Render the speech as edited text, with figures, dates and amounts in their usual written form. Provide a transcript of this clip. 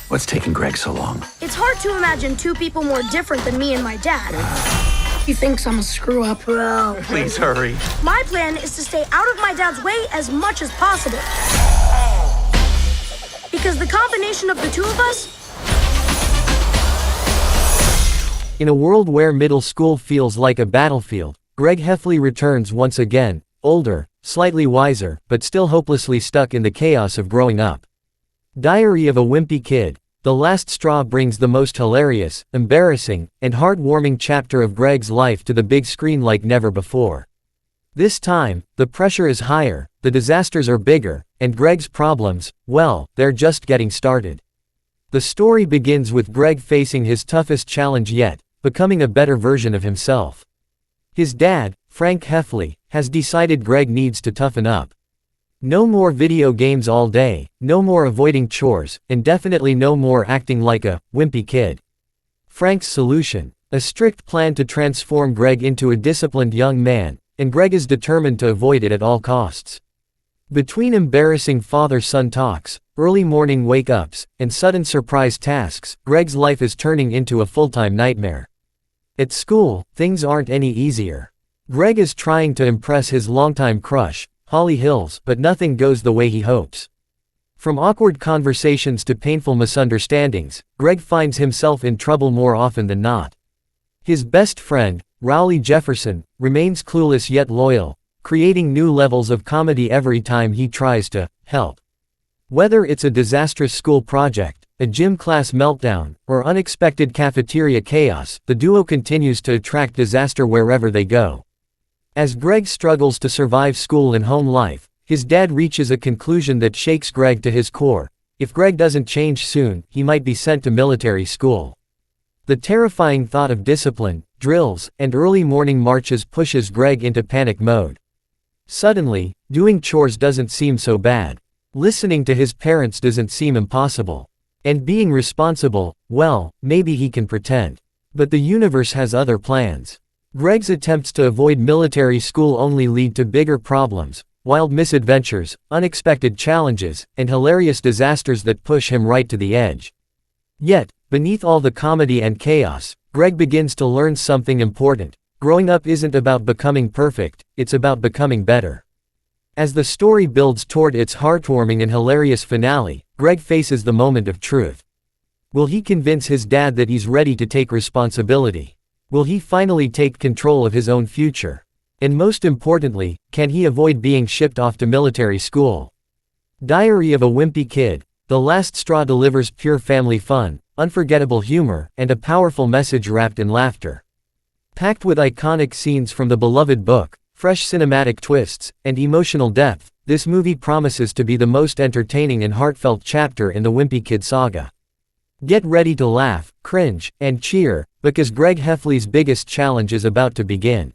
What's taking Greg so long? It's hard to imagine two people more different than me and my dad. He thinks I'm a screw-up. Bro. Please hurry. My plan is to stay out of my dad's way as much as possible. Because the combination of the two of us... In a world where middle school feels like a battlefield, Greg Heffley returns once again, older, slightly wiser, but still hopelessly stuck in the chaos of growing up. Diary of a Wimpy Kid, the last straw brings the most hilarious, embarrassing, and heartwarming chapter of Greg's life to the big screen like never before. This time, the pressure is higher, the disasters are bigger, and Greg's problems, well, they're just getting started. The story begins with Greg facing his toughest challenge yet, becoming a better version of himself. His dad, Frank Heffley, has decided Greg needs to toughen up. No more video games all day, no more avoiding chores, and definitely no more acting like a wimpy kid. Frank's solution: a strict plan to transform Greg into a disciplined young man, and Greg is determined to avoid it at all costs. Between embarrassing father-son talks, early morning wake-ups, and sudden surprise tasks, Greg's life is turning into a full-time nightmare. At school, things aren't any easier. Greg is trying to impress his longtime crush, Holly Hills, but nothing goes the way he hopes. From awkward conversations to painful misunderstandings, Greg finds himself in trouble more often than not. His best friend, Rowley Jefferson, remains clueless yet loyal, creating new levels of comedy every time he tries to help. Whether it's a disastrous school project, a gym class meltdown, or unexpected cafeteria chaos, the duo continues to attract disaster wherever they go. As Greg struggles to survive school and home life, his dad reaches a conclusion that shakes Greg to his core. If Greg doesn't change soon, he might be sent to military school. The terrifying thought of discipline, drills, and early morning marches pushes Greg into panic mode. Suddenly, doing chores doesn't seem so bad. Listening to his parents doesn't seem impossible. And being responsible, well, maybe he can pretend. But the universe has other plans. Greg's attempts to avoid military school only lead to bigger problems, wild misadventures, unexpected challenges, and hilarious disasters that push him right to the edge. Yet, beneath all the comedy and chaos, Greg begins to learn something important. Growing up isn't about becoming perfect, it's about becoming better. As the story builds toward its heartwarming and hilarious finale, Greg faces the moment of truth. Will he convince his dad that he's ready to take responsibility? Will he finally take control of his own future? And most importantly, can he avoid being shipped off to military school? Diary of a Wimpy Kid, the last straw delivers pure family fun, unforgettable humor, and a powerful message wrapped in laughter. Packed with iconic scenes from the beloved book, fresh cinematic twists, and emotional depth, this movie promises to be the most entertaining and heartfelt chapter in the Wimpy Kid saga. Get ready to laugh, cringe, and cheer, because Greg Heffley's biggest challenge is about to begin.